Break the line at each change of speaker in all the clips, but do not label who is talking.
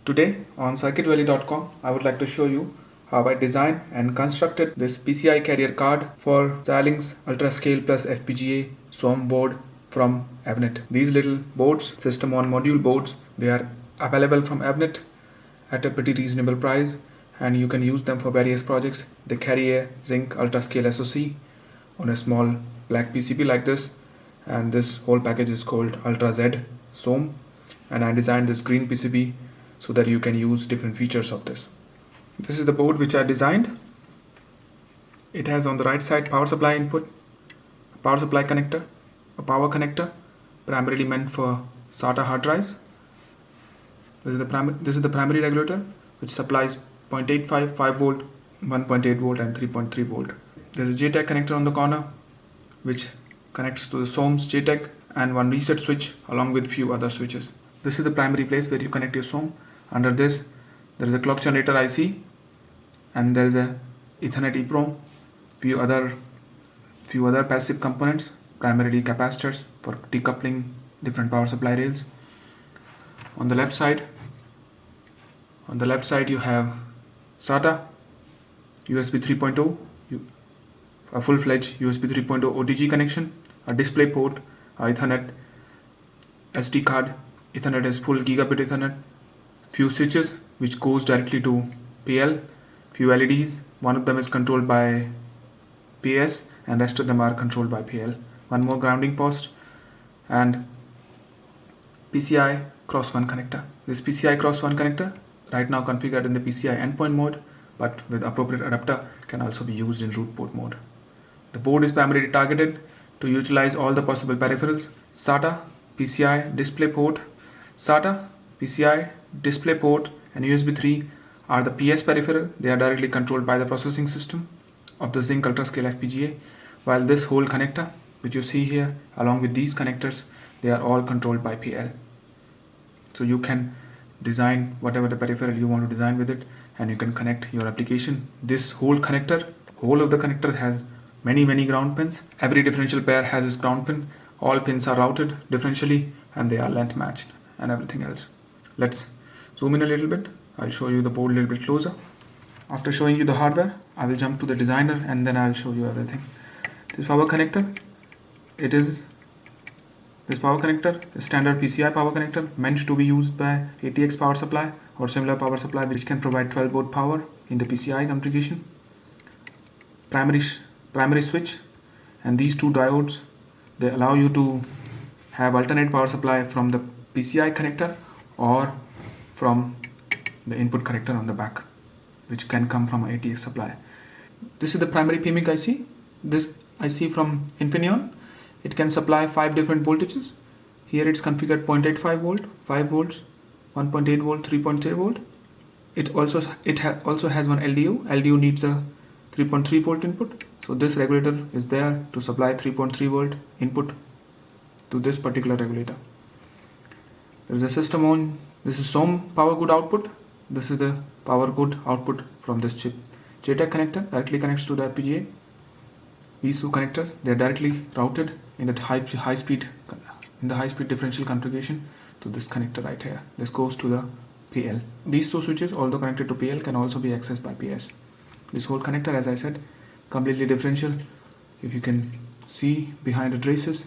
Today on Circuitvalley.com, I would like to show you how I designed and constructed this PCI carrier card for Xilinx Ultrascale FPGA SOM board from Avnet. These little boards, system on module boards, they are available from Avnet at a pretty reasonable price, and you can use them for various projects. They carry a Zynq Ultrascale SOC on a small black PCB like this, and this whole package is called Ultrazed SOM, and I designed this green PCB so that you can use different features of this. This is the board which I designed. It has on the right side power supply input, a power supply connector, a power connector primarily meant for SATA hard drives. This is the primary regulator which supplies 0.85, 5 volt, 1.8 volt and 3.3 volt. There is a JTAG connector on the corner which connects to the SOM's JTAG and one reset switch along with few other switches. This is the primary place where you connect your SOM. Under this there is a clock generator IC and there is a Ethernet EEPROM, few other passive components, primarily capacitors for decoupling different power supply rails. On the left side you have SATA, USB 3.0, a full-fledged USB 3.0 OTG connection, a display port, a Ethernet SD card. Ethernet is full gigabit Ethernet, few switches which goes directly to PL, few LEDs, one of them is controlled by PS and rest of them are controlled by PL, one more grounding post, and PCI cross 1 connector. This PCI cross 1 connector right now configured in the PCI endpoint mode, but with appropriate adapter can also be used in root port mode. The board is primarily targeted to utilize all the possible peripherals: SATA, PCI, display port. SATA, PCI, display port and USB 3 are the PS peripheral. They are directly controlled by the processing system of the Zynq Ultrascale FPGA, while this whole connector which you see here along with these connectors, they are all controlled by PL. So you can design whatever the peripheral you want to design with it and you can connect your application. This whole of the connector has many ground pins. Every differential pair has its ground pin. All pins are routed differentially and they are length matched and everything else. Let's zoom in a little bit. I'll show you the board a little bit closer. After showing you the hardware, I will jump to the designer and then I'll show you everything. This power connector, this power connector is standard PCI power connector meant to be used by ATX power supply or similar power supply which can provide 12 volt power in the PCI configuration. Primary switch and these two diodes, they allow you to have alternate power supply from the PCI connector or from the input connector on the back, which can come from an ATX supply. This is the primary PMIC IC. This IC from Infineon. It can supply 5 different voltages. Here it's configured 0.85 volt, 5 volts, 1.8 volt, 3.3 volt. It also has one LDO. LDO needs a 3.3 volt input. So this regulator is there to supply 3.3 volt input to this particular regulator. There is a system on. This is SOM power good output. This is the power good output from this chip. JTAG connector directly connects to the FPGA. These two connectors, they are directly routed in the high speed differential configuration to this connector right here. This goes to the PL. These two switches, although connected to PL, can also be accessed by PS. This whole connector, as I said, completely differential. If you can see behind the traces,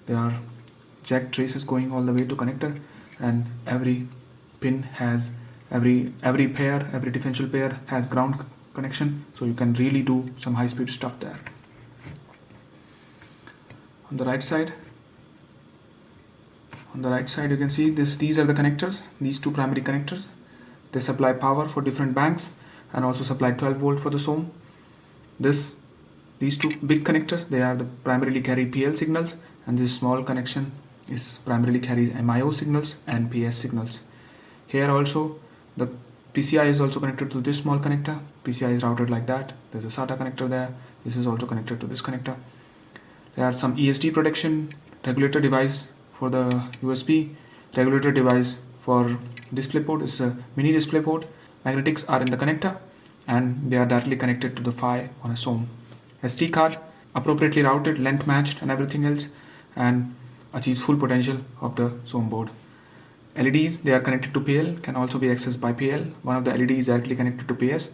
there are jack traces going all the way to connector, and every pin has every differential pair has ground connection, so you can really do some high speed stuff there. On the right side you can see these are the connectors, these two primary connectors. They supply power for different banks and also supply 12 volt for the SOM. These two big connectors, they are the primarily carry PL signals, and this small connection is primarily carries MIO signals and PS signals. Here also the PCI is also connected to this small connector. PCI is routed like that. There's a SATA connector there. This is also connected to this connector. There are some ESD protection regulator device for the USB, regulator device for display port. It's a mini display port. Magnetics are in the connector and they are directly connected to the PHY on a SOM. SD card, appropriately routed, length matched and everything else, and achieves full potential of the SOM board. LEDs, they are connected to PL, can also be accessed by PL. One of the LED is directly connected to PS.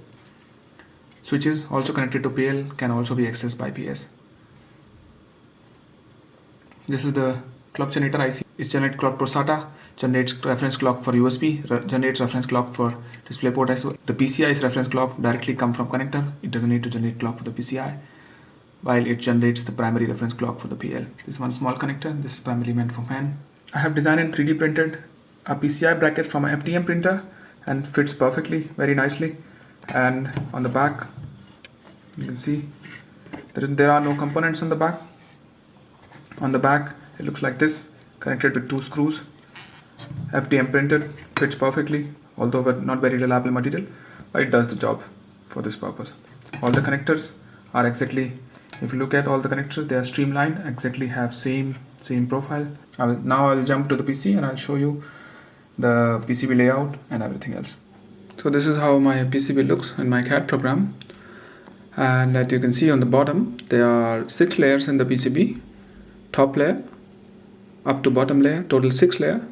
Switches also connected to PL, can also be accessed by PS. This is the clock generator IC. It generates clock for SATA, generates reference clock for USB, generates reference clock for DisplayPort SOC. The PCIe's reference clock directly come from connector. It doesn't need to generate clock for the PCI, while it generates the primary reference clock for the PL. This one small connector. This is primarily meant for fan. I have designed and 3D printed a PCI bracket from an FDM printer and fits perfectly, very nicely. And on the back, you can see there are no components on the back. On the back, it looks like this, connected with 2 screws. FDM printed, fits perfectly, although not very reliable material, but it does the job for this purpose. All the connectors are exactly, if you look at all the connectors, they are streamlined, exactly have same profile. Now I'll jump to the PC and I'll show you the PCB layout and everything else. So this is how my PCB looks in my CAD program. And as you can see on the bottom, there are 6 layers in the PCB. Top layer up to bottom layer, total 6 layer.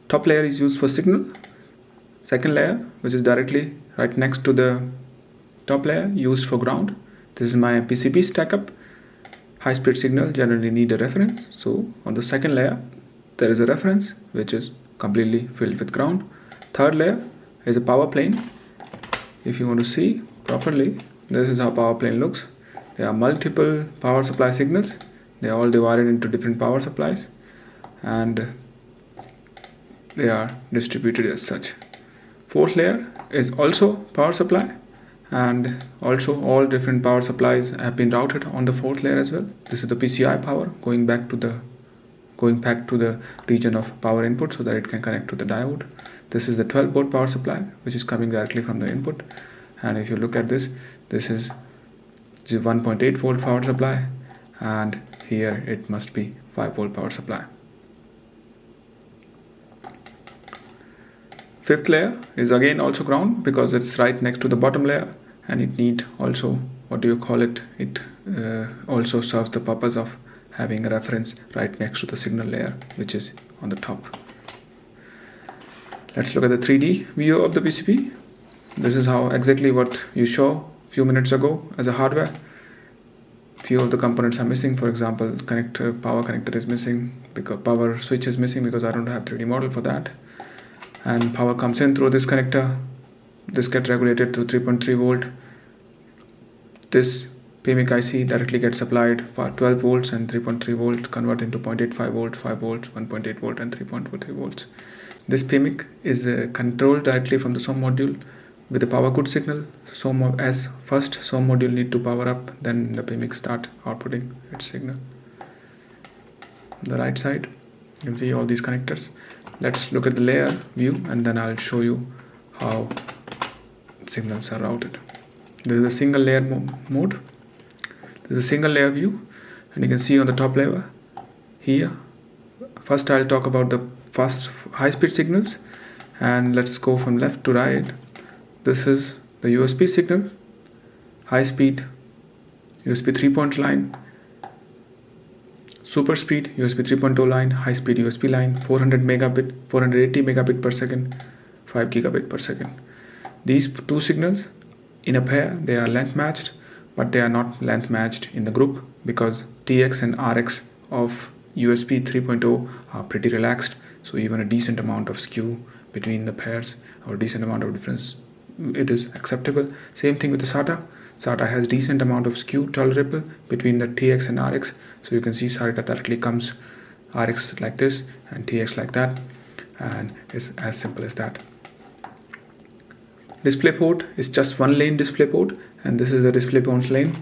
Top layer is used for signal. Second layer, which is directly right next to the top layer, used for ground. This is my PCB stack up. High speed signal generally need a reference. So on the second layer, there is a reference which is completely filled with ground. Third layer is a power plane. If you want to see properly, this is how power plane looks. There are multiple power supply signals. They are all divided into different power supplies and they are distributed as such. Fourth layer is also power supply, and also all different power supplies have been routed on the fourth layer as well. This is the PCI power going back to the region of power input so that it can connect to the diode. This is the 12 volt power supply which is coming directly from the input, and if you look at this is the 1.8 volt power supply, and here it must be 5 volt power supply. Fifth layer is again also ground because it's right next to the bottom layer, and it need also, it also serves the purpose of having a reference right next to the signal layer which is on the top. Let's look at the 3D view of the PCB. This is how exactly what you saw a few minutes ago as a hardware. Few of the components are missing. For example, power connector is missing because power switch is missing because I don't have 3D model for that. And power comes in through this connector. This gets regulated to 3.3 volt. This PMIC IC directly gets supplied for 12 volts and 3.3 volt, convert into 0.85 volts, 5 volts, 1.8 volt and 3.43 volts. This PMIC is controlled directly from the SOM module with the power good signal. As first SOM module need to power up, then the PMIC start outputting its signal. On the right side, you can see all these connectors. Let's look at the layer view and then I'll show you how signals are routed. This is a single layer mode. This is a single layer view, and you can see on the top layer here. First I'll talk about the fast high-speed signals, and let's go from left to right. This is the USB signal, high speed USB 3.0 line, super speed USB 3.0 line, high speed USB line, 480 megabit per second, 5 gigabit per second. These two signals in a pair, they are length matched, but they are not length matched in the group because TX and RX of USB 3.0 are pretty relaxed. So even a decent amount of skew between the pairs or decent amount of difference, it is acceptable. Same thing with the SATA. SATA has decent amount of skew tolerable between the TX and RX. So you can see SATA directly comes RX like this and TX like that, and it's as simple as that. Display port is just one lane display port, and this is the display port lane,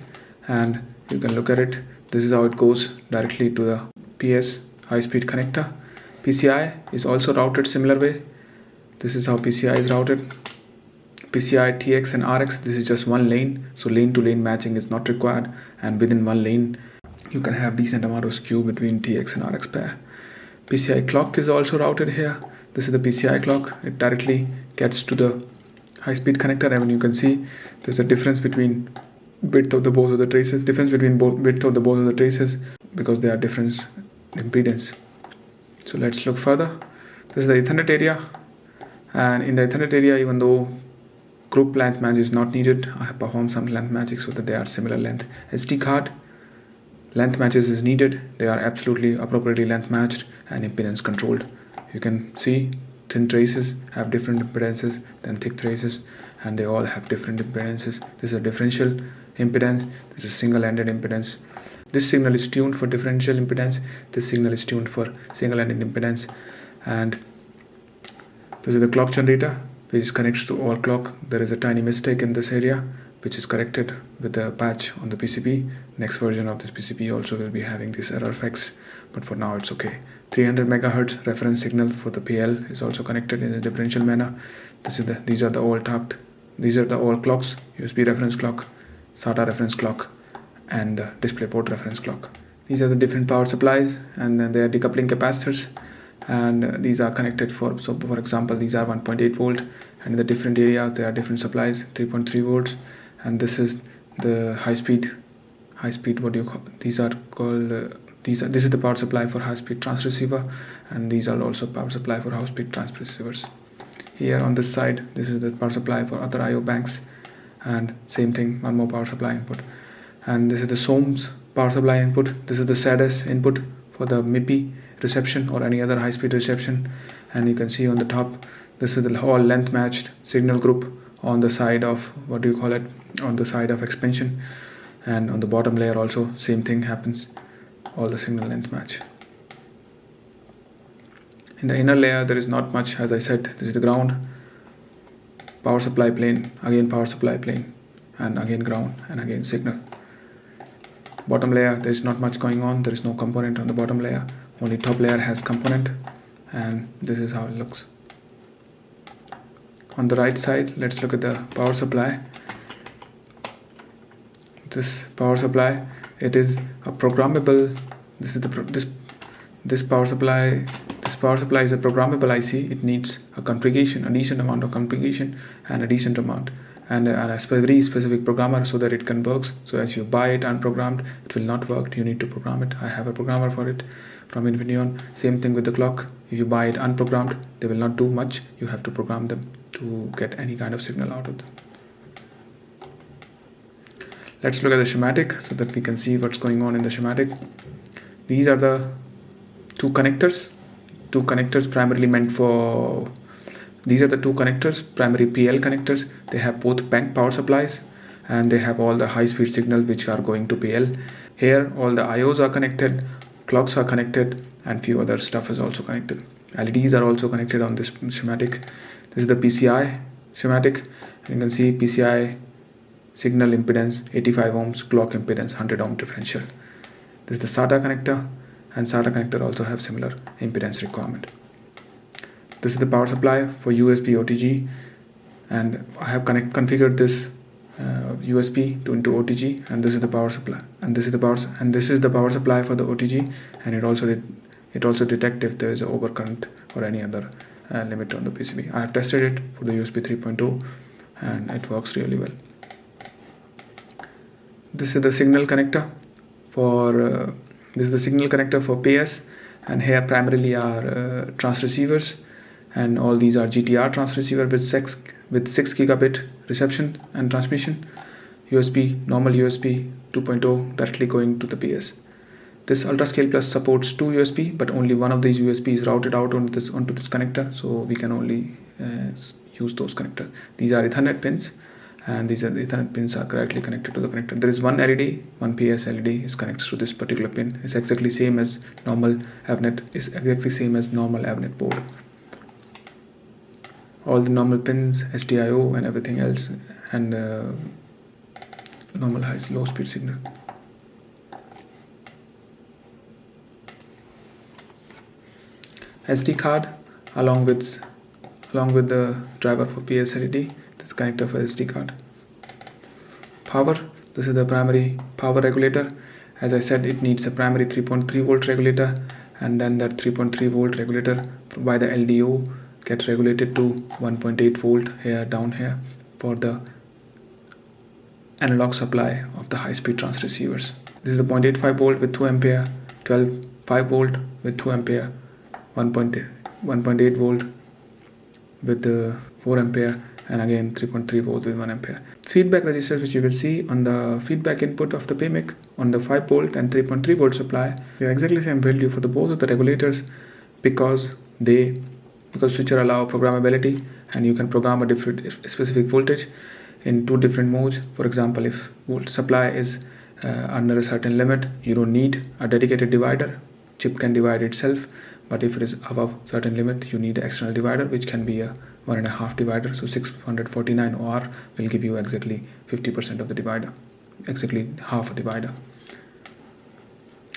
and you can look at it. This is how it goes directly to the PS high speed connector. PCI is also routed similar way. This is how PCI is routed. PCI, TX and RX, this is just one lane, so lane to lane matching is not required, and within one lane you can have decent amount of skew between TX and RX pair. PCI clock is also routed here. This is the PCI clock. It directly gets to the high speed connector, and you can see there's a difference between width of the both of the traces, because they are different impedance. So let's look further. This is the Ethernet area, and in the Ethernet area, even though group length match is not needed, I have performed some length matching so that they are similar length. SD card length matches is needed. They are absolutely appropriately length matched and impedance controlled. You can see thin traces have different impedances than thick traces, and they all have different impedances. This is a differential impedance, this is single-ended impedance. This signal is tuned for differential impedance, this signal is tuned for single-ended impedance, and this is the clock generator which connects to all clock. There is a tiny mistake in this area which is corrected with the patch on the PCB. Next version of this PCB also will be having this error fix, but for now it's okay. 300 MHz reference signal for the PL is also connected in a differential manner. These are the all clocks: USB reference clock, SATA reference clock, and the DisplayPort reference clock. These are the different power supplies, and then they are decoupling capacitors, and these are connected for example, these are 1.8 volt, and in the different areas there are different supplies, 3.3 volts, and this is the high speed what do you call, these are called this is the power supply for high speed transceiver, and these are also power supply for high speed transceivers. Here on this side, this is the power supply for other IO banks, and same thing, one more power supply input. And this is the SOM's power supply input. This is the SADA's input for the MIPI reception or any other high speed reception. And you can see on the top, this is the whole length matched signal group on the side of on the side of expansion, and on the bottom layer also same thing happens, all the signal length match. In the inner layer there is not much. As I said, this is the ground, power supply plane, again power supply plane, and again ground, and again signal. Bottom layer, there is not much going on. There is no component on the bottom layer, only top layer has component, and this is how it looks. On the right side, let's look at the power supply. This power supply, it is a programmable. This power supply is a programmable IC. It needs a decent amount of configuration, and a decent amount, and a very specific programmer so that it can work. So as you buy it unprogrammed, it will not work. You need to program it. I have a programmer for it from Infineon. Same thing with the clock. If you buy it unprogrammed, they will not do much. You have to program them to get any kind of signal out of them. Let's look at the schematic so that we can see what's going on in the schematic. These are the two connectors primarily meant for, these are the two connectors, primary PL connectors. They have both bank power supplies, and they have all the high speed signal which are going to PL. Here all the IOs are connected, clocks are connected, and few other stuff is also connected. LEDs are also connected on this schematic. This is the PCI schematic, and you can see PCI signal impedance 85 ohms, clock impedance 100 ohm differential. This is the SATA connector, and SATA connector also have similar impedance requirement. This is the power supply for USB OTG, and I have configured this USB into OTG, and this is the power supply, and this is the power supply for the OTG, and it also detects if there is an overcurrent or any other limit on the PCB. I have tested it for the USB 3.0, and it works really well. This is the signal connector for PS, and here primarily are transceivers, and all these are GTR transceiver with 6 gigabit reception and transmission. Normal USB 2.0 directly going to the PS. This Ultrascale Plus supports 2 USB, but only one of these USB is routed out onto this connector, so we can only use those connectors. These are Ethernet pins, and these are the Ethernet pins are correctly connected to the connector. There is one LED, one PS LED is connected to this particular pin. It's exactly same as normal Avnet. Board. All the normal pins, SDIO and everything else, and normal low speed signal. SD card along with the driver for PS LED. This connector for SD card. Power. This is the primary power regulator. As I said, it needs a primary 3.3 volt regulator, and then that 3.3 volt regulator by the LDO get regulated to 1.8 volt down here for the analog supply of the high speed transceivers. This is the 0.85 volt with 2 ampere, 5 volt with 2 ampere, 1.8 1.8 volt with 4 ampere, and again 3.3 volt with 1 ampere. Feedback registers, which you will see on the feedback input of the PMIC on the 5 volt and 3.3 volt supply, they are exactly same value for the both of the regulators, because switcher allow programmability, and you can program a different specific voltage in 2 different modes. For example, if volt supply is under a certain limit, you don't need a dedicated divider. Chip can divide itself. But if it is above certain limit, you need an external divider, which can be a 1.5 divider. So 649 OR will give you exactly 50% of the divider, exactly half a divider.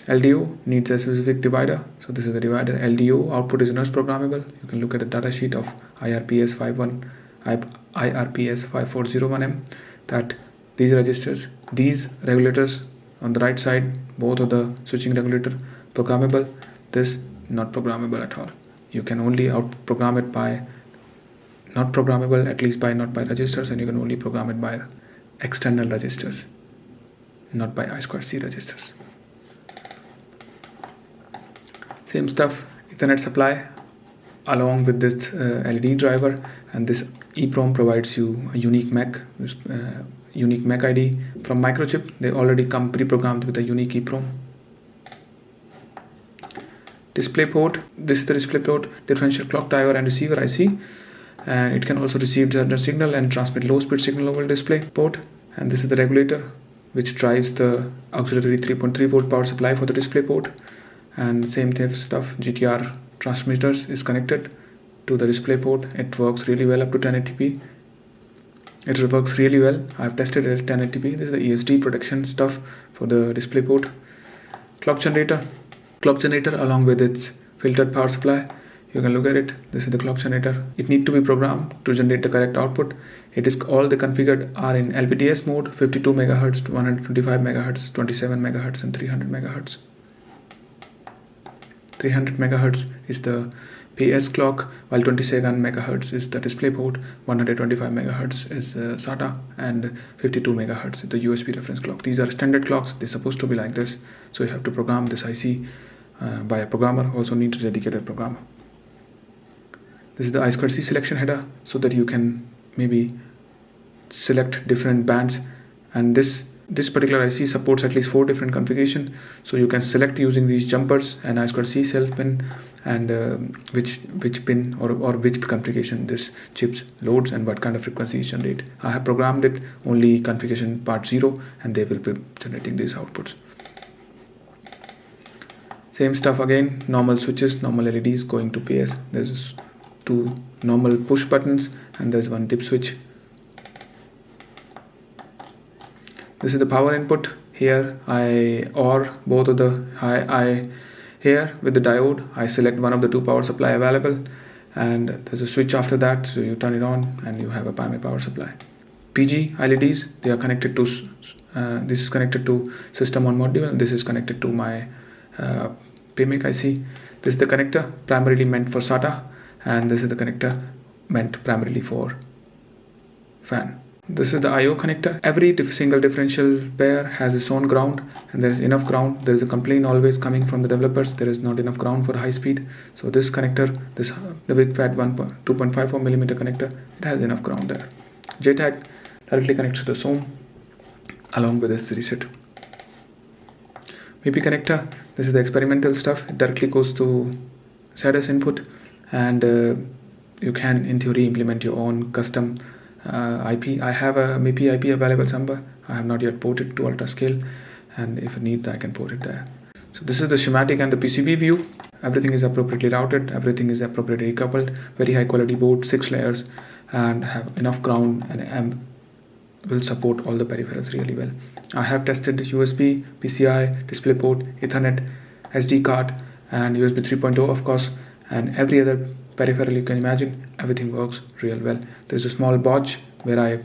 LDO needs a specific divider. So this is the divider. LDO output is not programmable. You can look at the data sheet of IRPS 5401M that these registers, these regulators on the right side, both of the switching regulator programmable. This not programmable at all. You can only program it by not programmable, at least by not by registers, and you can only program it by external registers, not by I2C registers. Same stuff, Ethernet supply along with this LED driver, and this EEPROM provides you a unique MAC, this unique MAC ID from Microchip. They already come pre-programmed with a unique EEPROM. Display port, this is the display port, differential clock driver and receiver IC, and it can also receive general signal and transmit low speed signal over display port. And this is the regulator which drives the auxiliary 3.3 volt power supply for the display port. And same stuff, GTR transmitters is connected to the display port. It works really well up to 1080p. It works really well. I've tested it at 1080p. This is the ESD protection stuff for the display port. Clock generator along with its filtered power supply. You can look at it. This is the clock generator. It needs to be programmed to generate the correct output. It is all the configured are in LPDS mode, 52 MHz, 125 MHz, 27 MHz and 300 MHz. 300 MHz is the PS clock, while 27 MHz is the display port, 125 MHz is SATA, and 52 MHz is the USB reference clock. These are standard clocks. They're supposed to be like this. So you have to program this IC by a programmer. Also need a dedicated programmer. This is the I2C selection header, so that you can maybe select different bands, and this particular IC supports at least 4 different configurations. So you can select using these jumpers and I2C self pin, and which pin or which configuration this chips loads and what kind of frequencies generate. I have programmed it only configuration part 0, and they will be generating these outputs. Same stuff again, normal switches, normal LEDs going to PS. There's 2 normal push buttons and there's 1 dip switch. This is the power input. Here here with the diode I select one of the 2 power supply available, and there's a switch after that, so you turn it on and you have a power supply. PG LEDs, they are connected to this is connected to system on module, and this is connected to my PMIC IC. This is the connector primarily meant for SATA, and this is the connector meant primarily for fan. This is the IO connector. Every single differential pair has its own ground, and there is enough ground. There is a complaint always coming from the developers, there is not enough ground for high speed. So this connector, the big fat 2.54mm connector, it has enough ground there. JTAG directly connects to the SOM along with this reset. BP connector, this is the experimental stuff. It directly goes to SATA input, and you can in theory implement your own custom IP. I have a MIPI IP available somewhere. I have not yet ported to Ultrascale, and if need I can port it there. So this is the schematic and the PCB view. Everything is appropriately routed, everything is appropriately coupled, very high quality board, 6 layers, and have enough ground and will support all the peripherals really well. I have tested USB, PCIe, DisplayPort, Ethernet, SD card, and USB 3.0 of course, and every other peripheral you can imagine. Everything works real well. There's a small botch where I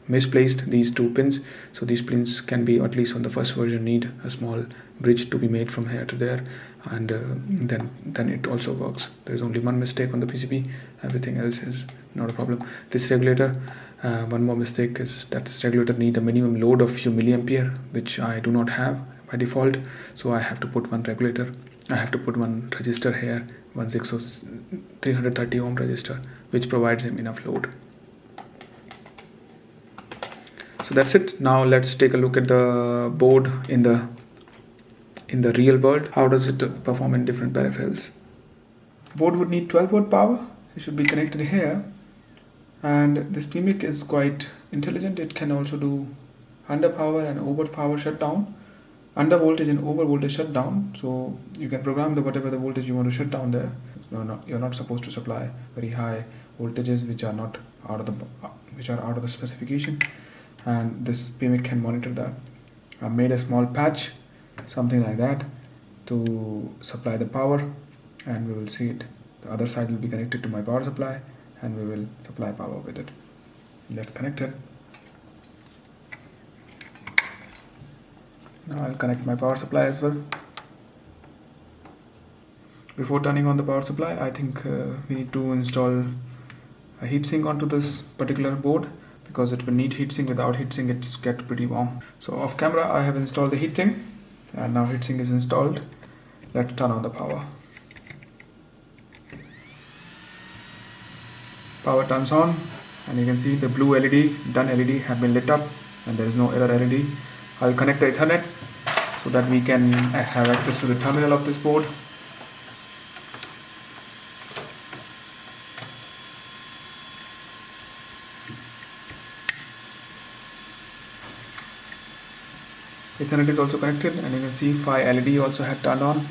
misplaced these 2 pins, so these pins can be, at least on the first version, need a small bridge to be made from here to there, and then it also works. There's only one mistake on the PCB, everything else is not a problem. This regulator, one more mistake is that this regulator need a minimum load of few milliampere, which I do not have by default, so I have to put one regulator. I have to put one resistor here, 330 ohm resistor, which provides him enough load. So that's it. Now let's take a look at the board in the real world. How does it perform in different peripherals? Board would need 12 volt power. It should be connected here, and this PMIC is quite intelligent. It can also do under power and over power shutdown, under voltage and over voltage shutdown. So you can program whatever the voltage you want to shut down there. No, you're not supposed to supply very high voltages which are out of the specification, and this PMIC can monitor that. I made a small patch, something like that, to supply the power, and we will see it. The other side will be connected to my power supply, and we will supply power with it. Let's connect it. Now I'll connect my power supply as well. Before turning on the power supply, I think we need to install a heatsink onto this particular board, because it will need heatsink. Without heatsink, it's get pretty warm. So off camera, I have installed the heatsink, and now heatsink is installed. Let's turn on the power. Power turns on, and you can see the blue LED, done LED, have been lit up, and there is no error LED. I'll connect the Ethernet so that we can have access to the terminal of this board. Ethernet is also connected, and you can see Phi LED also had turned on,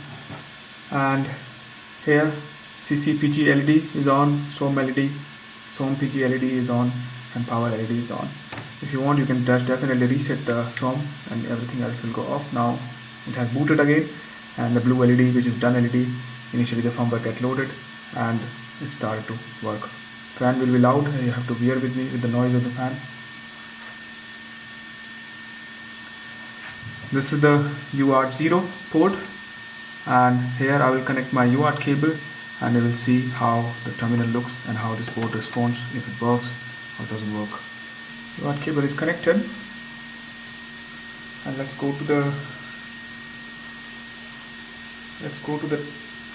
and here CCPG LED is on, SOM LED, SOM PG LED is on, and power LED is on. If you want, you can definitely reset the SOM, and everything else will go off. Now it has booted again, and the blue LED, which is done LED, initially the firmware get loaded and it started to work. Fan will be loud, you have to bear with me with the noise of the fan. This is the UART 0 port, and here I will connect my UART cable, and you will see how the terminal looks and how this board responds, if it works or doesn't work. UART cable is connected, and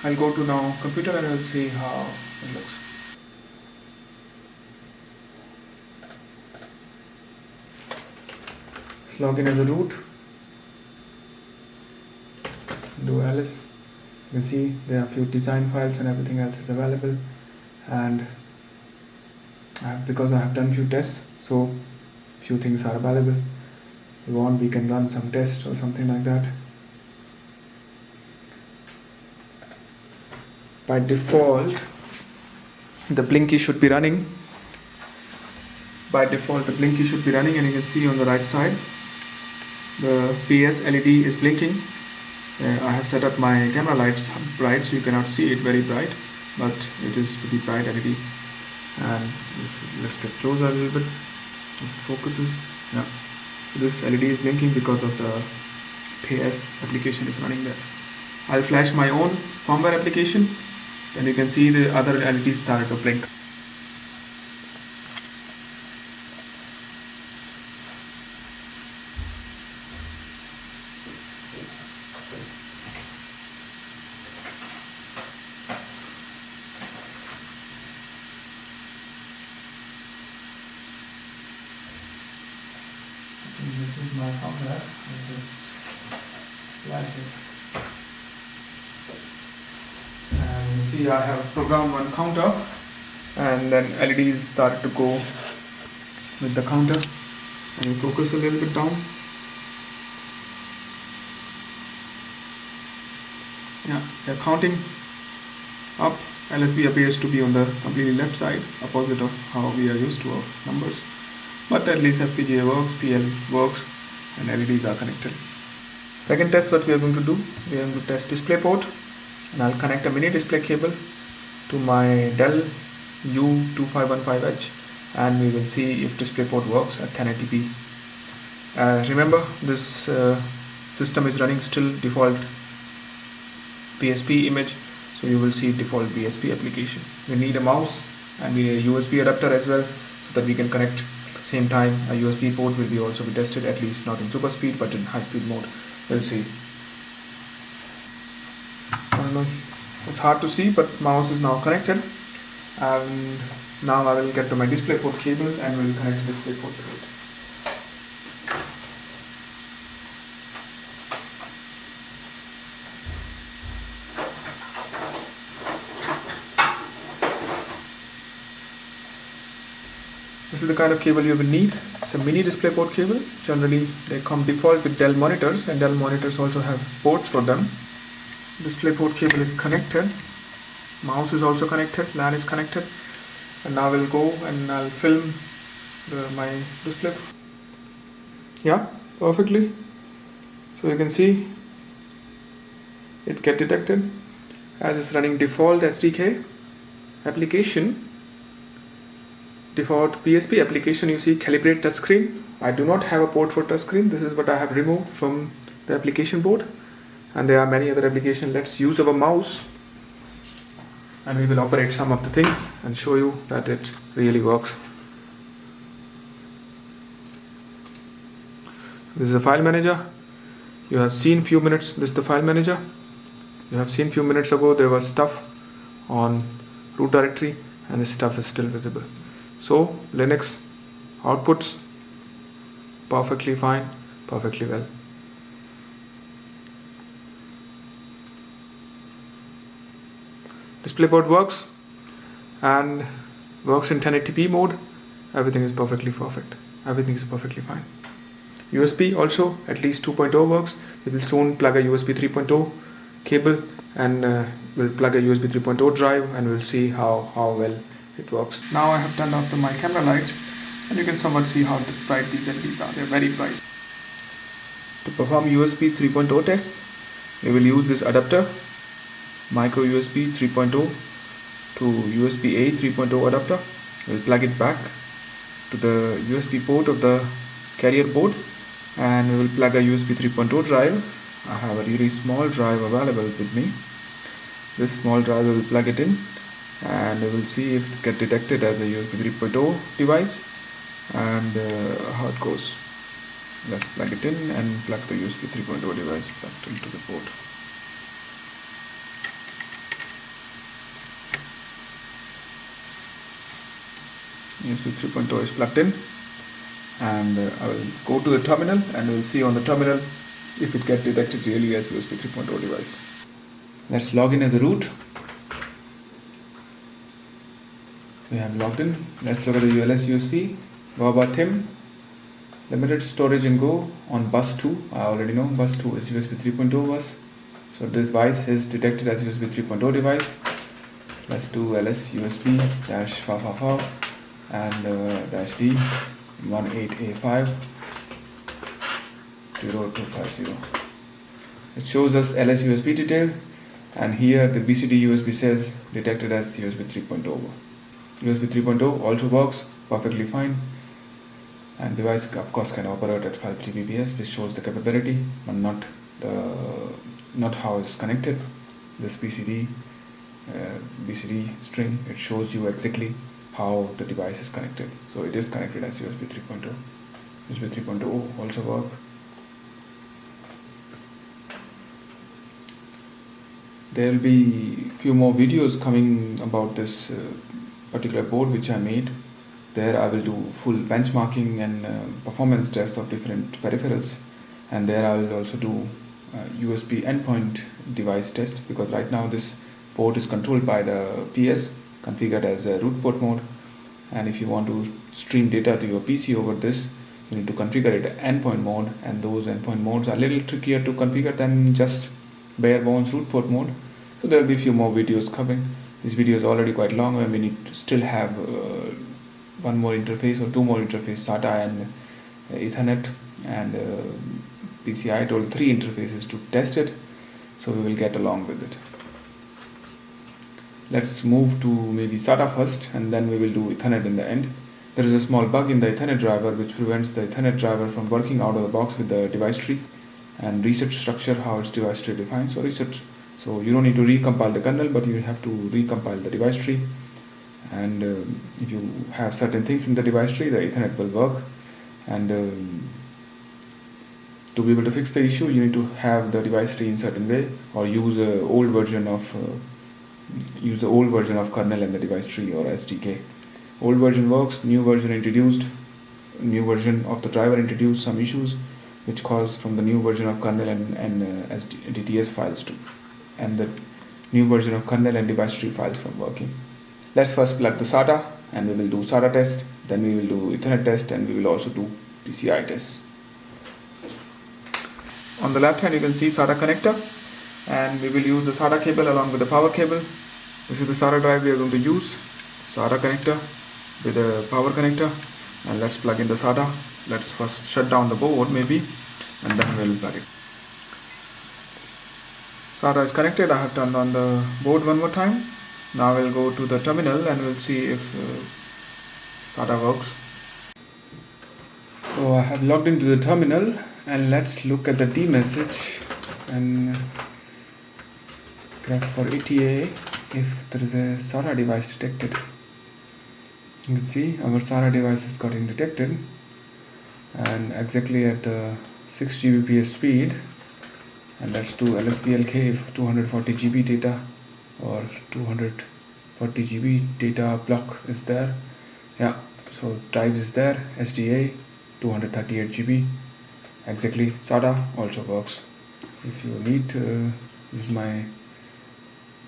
I'll go to now computer, and I'll see how it looks. Let's log in as a root. Do Alice. You can see there are a few design files and everything else is available, and because I have done few tests, so few things are available. If you want, we can run some tests or something like that. By default, the blinky should be running. And you can see on the right side the PS LED is blinking. I have set up my camera lights bright, so you cannot see it very bright, but it is pretty bright LED. And let's get closer a little bit. It focuses. Yeah. So this LED is blinking because of the PS application is running there. I'll flash my own firmware application, and you can see the other LEDs started to blink. This is my firmware. I'll just flash it. And you see I have programmed one counter, and then LEDs started to go with the counter. And you focus a little bit down. Yeah, they're counting up. LSB appears to be on the completely left side, opposite of how we are used to of numbers. But at least FPGA works, PL works, and LEDs are connected. Second test, what we are going to do, we are going to test DisplayPort, and I'll connect a mini display cable to my Dell U2515H, and we will see if DisplayPort works at 1080p. Remember, this system is running still default PSP image, so you will see default PSP application. We need a mouse and we need a USB adapter as well, so that we can connect at the same time. A USB port will be also be tested, at least not in super speed but in high speed mode. We'll see. It's hard to see, but mouse is now connected, and now I will get to my DisplayPort cable and will connect the DisplayPort to it. This is the kind of cable you will need. It's a mini DisplayPort cable. Generally they come default with Dell monitors, and Dell monitors also have ports for them. DisplayPort cable is connected, mouse is also connected, LAN is connected, and now we'll go and I'll film my display. Yeah, perfectly. So you can see it get detected as it's running default SDK application. Default PSP application, you see calibrate touchscreen. I do not have a port for touchscreen. This is what I have removed from the application board, and there are many other applications. Let's use our mouse and we will operate some of the things and show you that it really works. This is a file manager. You have seen few minutes. This is the file manager. You have seen few minutes ago there was stuff on root directory, and this stuff is still visible. So Linux outputs perfectly fine, perfectly well. DisplayPort works and works in 1080p mode. Everything is perfectly perfect. Everything is perfectly fine. USB also at least 2.0 works. We will soon plug a USB 3.0 cable and we'll plug a USB 3.0 drive, and we'll see how well it works. Now I have turned off my camera lights, and you can somewhat see how bright these LEDs are. They're very bright. To perform USB 3.0 tests, we will use this adapter, micro USB 3.0 to USB A 3.0 adapter. We'll plug it back to the USB port of the carrier board, and we will plug a USB 3.0 drive. I have a really small drive available with me. This small drive, we will plug it in, and we will see if it gets detected as a USB 3.0 device and how it goes. Let's plug it in and plug the USB 3.0 device back into the port. USB 3.0 is plugged in, and I will go to the terminal and we will see on the terminal if it gets detected really as USB 3.0 device. Let's log in as a root. We have logged in. Let's look at the ULS USB. Tim. Limited storage and go on bus 2. I already know bus 2 is USB 3.0 bus. So this device is detected as USB 3.0 device. Let's do ls USB -555 and -d 18A5 0250. It shows us ls USB detail, and here the BCD USB says detected as USB 3.0. USB 3.0 also works perfectly fine, and device of course can operate at 5 Gbps. This shows the capability, but not how it's connected. This BCD string, it shows you exactly how the device is connected. So it is connected as USB 3.0. USB 3.0 also work. There will be few more videos coming about this particular board which I made. There I will do full benchmarking and performance tests of different peripherals, and there I will also do USB endpoint device test, because right now this port is controlled by the PS, configured as a root port mode, and if you want to stream data to your PC over this, you need to configure it endpoint mode, and those endpoint modes are a little trickier to configure than just bare bones root port mode. So there will be a few more videos coming. This video is already quite long, and we need to still have one more interface or two more interfaces, SATA and Ethernet and PCIe, total 3 interfaces to test it. So we will get along with it. Let's move to maybe SATA first, and then we will do Ethernet in the end. There is a small bug in the Ethernet driver which prevents the Ethernet driver from working out of the box with the device tree and reset structure, how its device tree defines. So you don't need to recompile the kernel, but you have to recompile the device tree. And if you have certain things in the device tree, the Ethernet will work. And to be able to fix the issue, you need to have the device tree in certain way, or use an old version of use the old version of kernel and the device tree or SDK. Old version works, new version of the driver introduced some issues which caused from the new version of kernel and DTS files to, and the new version of kernel and device tree files from working. Let's first plug the SATA and we will do SATA test, then we will do Ethernet test, and we will also do PCIe tests. On the left hand you can see SATA connector, and we will use the SATA cable along with the power cable. This is the SATA drive we are going to use, SATA connector with a power connector, and let's plug in the SATA. Let's first shut down the board maybe, and then we'll plug it. SATA is connected. I have turned on the board one more time. Now we'll go to the terminal and we'll see if SATA works. So I have logged into the terminal, and let's look at the D message and grab for ETA if there is a SATA device detected. You can see our SATA device is getting detected, and exactly at the 6 Gbps speed, and let's do LSPLK if 240 GB data or 240 GB data block is there. Yeah, so drive is there, SDA 238 GB, exactly. SATA also works. If you need, this is my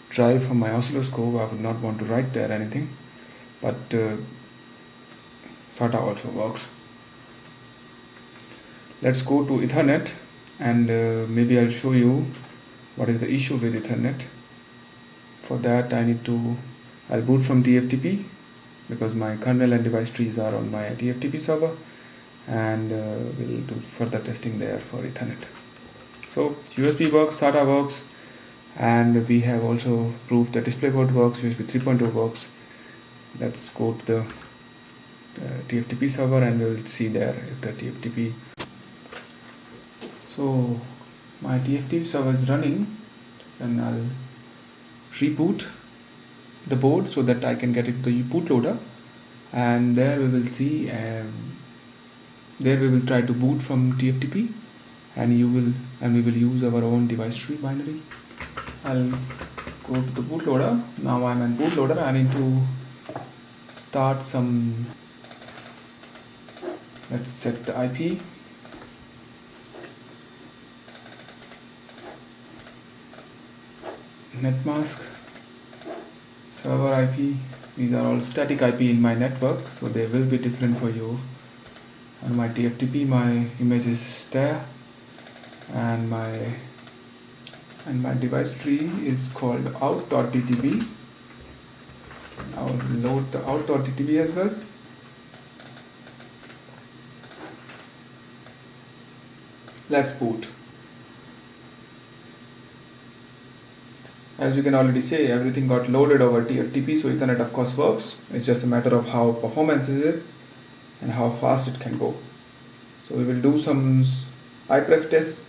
drive from my oscilloscope. I would not want to write there anything, but SATA also works. Let's go to Ethernet, and maybe I'll show you what is the issue with Ethernet. For that I'll boot from TFTP because my kernel and device trees are on my TFTP server, and we'll do further testing there for Ethernet. So USB works, SATA works, and we have also proved that DisplayPort works, USB 3.0 works. Let's go to the TFTP server and we'll see there if the TFTP. So my TFTP server is running, and I'll reboot the board so that I can get it to the bootloader, and there we will see, there we will try to boot from TFTP, and we will use our own device tree binary. I'll go to the bootloader. Now I'm in bootloader. I need to start some, let's set the IP. Netmask, server IP, these are all static IP in my network, so they will be different for you. On my TFTP my image is there, and my device tree is called out.ttb. I'll load the out.ttb as well. Let's boot. As you can already say, everything got loaded over TFTP, so Ethernet of course works. It's just a matter of how performance is it and how fast it can go. So we will do some iPref tests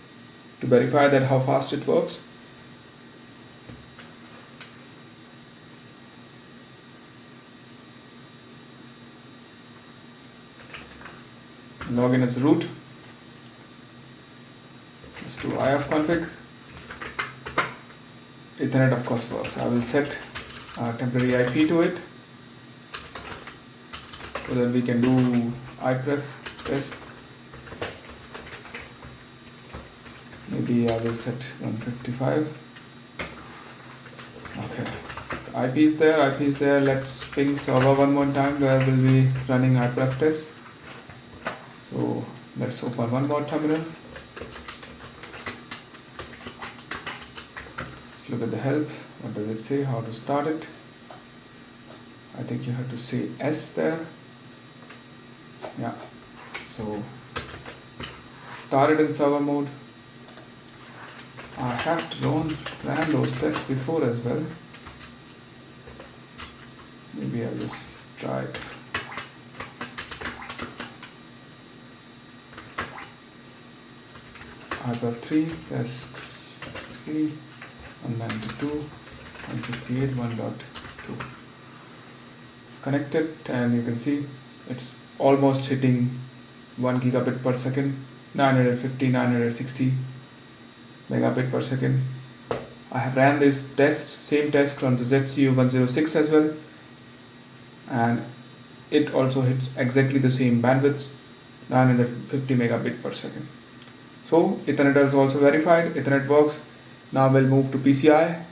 to verify that how fast it works. Login as root. Let's do ifconfig. Ethernet of course works. I will set a temporary IP to it so that we can do iPref test. Maybe I will set 155. Okay, IP is there. Let's ping server one more time where we'll be running iPref test. So let's open one more terminal. Look at the help. What does it say? How to start it? I think you have to say S there. Yeah. So started in server mode. I have ran those tests before as well. Maybe I'll just try it. I've got 3, that's 3. 192, 168, 1.2. It's connected, and you can see it's almost hitting 1 gigabit per second, 950, 960 megabit per second. I have ran this test, same test on the ZCU106 as well, and it also hits exactly the same bandwidth, 950 megabit per second. So Ethernet is also verified, Ethernet works. Now we'll move to PCI.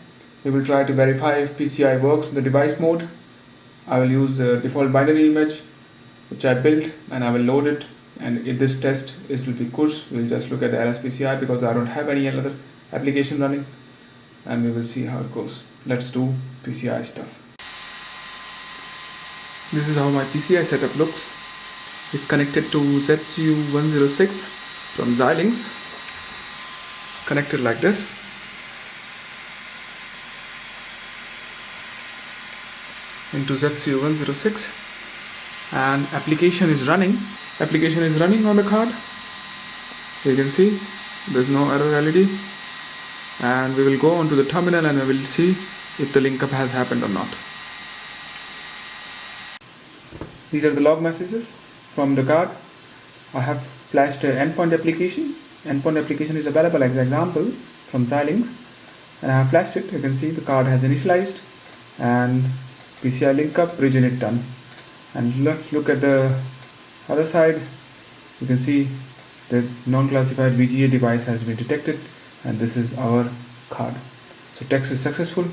We will try to verify if PCI works in the device mode. I will use the default binary image which I built, and I will load it, and if this test will be good, we'll just look at the LSPCI because I don't have any other application running, and we will see how it goes. Let's do PCI stuff. This is how my PCI setup looks. It's connected to ZCU106 from Xilinx. It's connected like this. Into ZCU106, and application is running on the card. You can see there's no error LED, and we will go onto the terminal and we will see if the link up has happened or not. These are the log messages from the card. I have flashed an endpoint application. Endpoint application is available as an example from Xilinx, and I have flashed it. You can see the card has initialized and PCI link up, region it done. And let's look at the other side. You can see the non-classified VGA device has been detected, and this is our card. So text is successful.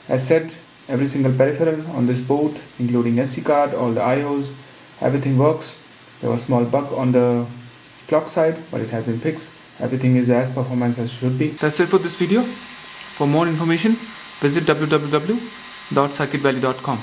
As said, every single peripheral on this board, including SD card, all the IOs, everything works. There was a small bug on the clock side, but it has been fixed. Everything is as performance as should be. That's it for this video. For more information, visit www.circuitvalley.com.